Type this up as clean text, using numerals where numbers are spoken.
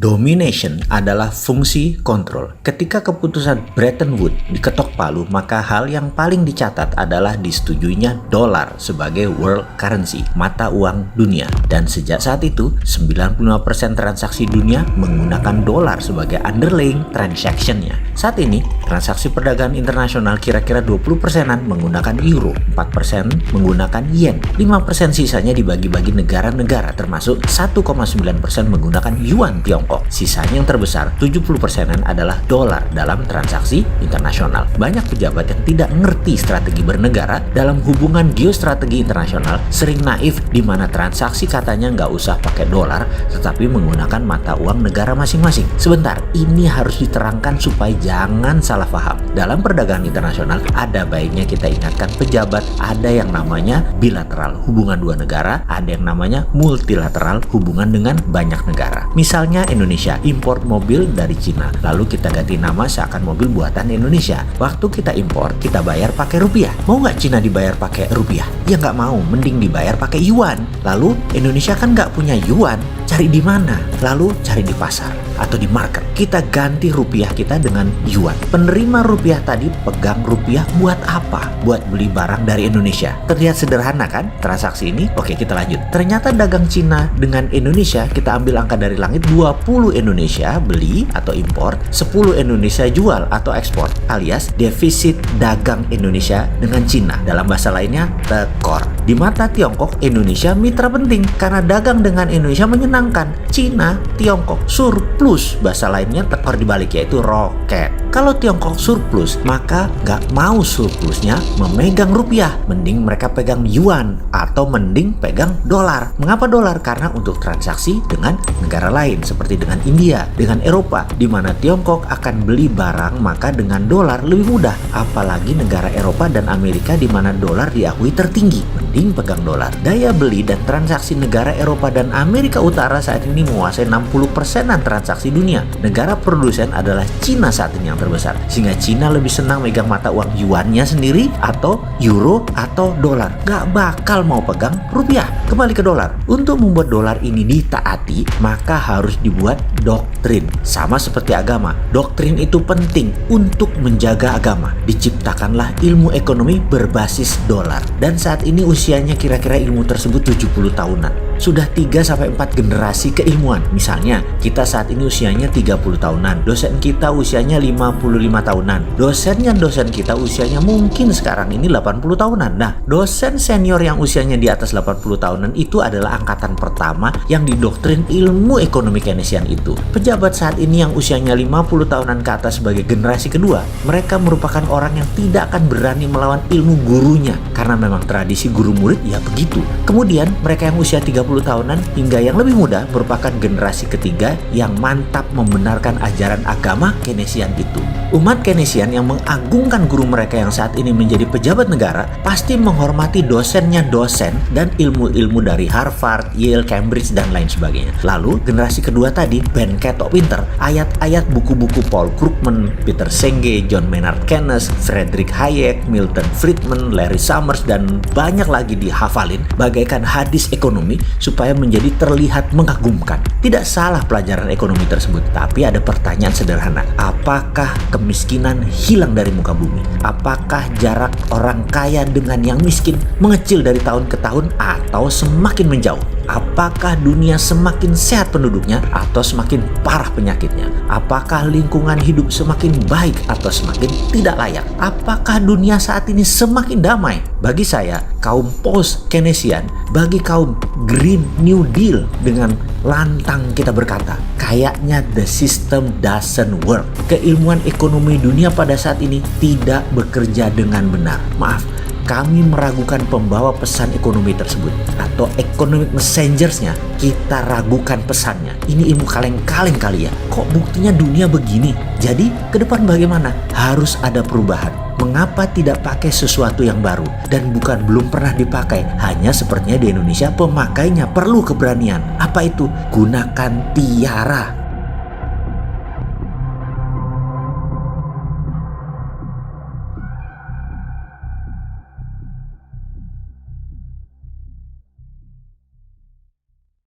Domination adalah fungsi kontrol. Ketika keputusan Bretton Woods diketok palu, maka hal yang paling dicatat adalah disetujuinya dolar sebagai world currency, mata uang dunia. Dan sejak saat itu, 95% transaksi dunia menggunakan dolar sebagai underlying transaction-nya. Saat ini, transaksi perdagangan internasional kira-kira 20%-an menggunakan euro, 4% menggunakan yen, 5% sisanya dibagi-bagi negara-negara termasuk 1,9% menggunakan yuan Tiongkok. Sisanya yang terbesar, 70%-an adalah dolar dalam transaksi internasional. Banyak pejabat yang tidak ngerti strategi bernegara dalam hubungan geostrategi internasional sering naif di mana transaksi katanya nggak usah pakai dolar tetapi menggunakan mata uang negara masing-masing. Sebentar, ini harus diterangkan supaya jangan salah paham. Dalam perdagangan internasional ada baiknya kita ingatkan pejabat ada yang namanya bilateral, hubungan dua negara, ada yang namanya multilateral, hubungan dengan banyak negara. Misalnya Indonesia impor mobil dari Cina, lalu kita ganti nama seakan mobil buatan Indonesia. Waktu kita impor, kita bayar pakai rupiah. Mau nggak Cina dibayar pakai rupiah? Ya nggak mau, mending dibayar pakai yuan. Lalu Indonesia kan nggak punya yuan, cari di mana? Lalu cari di pasar atau di market. Kita ganti rupiah kita dengan yuan. Penerima rupiah tadi pegang rupiah buat apa? Buat beli barang dari Indonesia. Terlihat sederhana kan transaksi ini? Oke, kita lanjut. Ternyata dagang Cina dengan Indonesia, kita ambil angka dari langit, 20 Indonesia beli atau impor, 10 Indonesia jual atau ekspor, alias defisit dagang Indonesia dengan Cina. Dalam bahasa lainnya, tekor. Di mata Tiongkok, Indonesia mitra penting karena dagang dengan Indonesia menyenangkan. Cina, Tiongkok surplus, bahasa lainnya tekor dibalik yaitu roket. Kalau Tiongkok surplus, maka nggak mau surplusnya memegang rupiah. Mending mereka pegang yuan atau mending pegang dolar. Mengapa dolar? Karena untuk transaksi dengan negara lain seperti dengan India, dengan Eropa, di mana Tiongkok akan beli barang maka dengan dolar lebih mudah. Apalagi negara Eropa dan Amerika di mana dolar diakui tertinggi. Mending pegang dolar. Daya beli dan transaksi negara Eropa dan Amerika Utara saat ini menguasai 60%-an transaksi dunia. Negara produsen adalah Cina saat ini yang terbesar. Sehingga Cina lebih senang megang mata uang yuannya sendiri atau euro atau dolar. Gak bakal mau pegang rupiah. Kembali ke dolar. Untuk membuat dolar ini ditaati, maka harus dibuat doktrin. Sama seperti agama. Doktrin itu penting untuk menjaga agama. Diciptakanlah ilmu ekonomi berbasis dolar. Dan saat ini usianya kira-kira ilmu tersebut 70 tahunan. Sudah 3-4 generasi keilmuan. Misalnya, kita saat ini usianya 30 tahunan. Dosen kita usianya 55 tahunan. Dosen kita usianya mungkin sekarang ini 80 tahunan. Nah, dosen senior yang usianya di atas 80 tahunan itu adalah angkatan pertama yang didoktrin ilmu ekonomi Keynesian itu. Pejabat saat ini yang usianya 50 tahunan ke atas sebagai generasi kedua, mereka merupakan orang yang tidak akan berani melawan ilmu gurunya. Karena memang tradisi guru murid ya begitu. Kemudian, mereka yang usia 30 tahunan hingga yang lebih muda merupakan generasi ketiga yang mantap membenarkan ajaran agama Keynesian itu. Umat Keynesian yang mengagungkan guru mereka yang saat ini menjadi pejabat negara pasti menghormati dosennya dosen dan ilmu-ilmu dari Harvard, Yale, Cambridge, dan lain sebagainya. Lalu generasi kedua tadi Ben ketok pinter, ayat-ayat buku-buku Paul Krugman, Peter Senge, John Maynard Keynes, Friedrich Hayek, Milton Friedman, Larry Summers, dan banyak lagi dihafalin bagaikan hadis ekonomi supaya menjadi terlihat mengagumkan. Tidak salah pelajaran ekonomi tersebut, tapi ada pertanyaan sederhana. Apakah kemiskinan hilang dari muka bumi? Apakah jarak orang kaya dengan yang miskin mengecil dari tahun ke tahun atau semakin menjauh? Apakah dunia semakin sehat penduduknya atau semakin parah penyakitnya? Apakah lingkungan hidup semakin baik atau semakin tidak layak? Apakah dunia saat ini semakin damai? Bagi saya, kaum post-Keynesian, bagi kaum Green New Deal, dengan lantang kita berkata, kayaknya the system doesn't work. Keilmuan ekonomi dunia pada saat ini tidak bekerja dengan benar. Maaf, kami meragukan pembawa pesan ekonomi tersebut atau economic messengers-nya. Kita ragukan pesannya. Ini ilmu kaleng-kaleng kali ya. Kok buktinya dunia begini? Jadi ke depan bagaimana? Harus ada perubahan. Mengapa tidak pakai sesuatu yang baru dan bukan belum pernah dipakai? Hanya sepertinya di Indonesia pemakainya perlu keberanian. Apa itu? Gunakan tiara.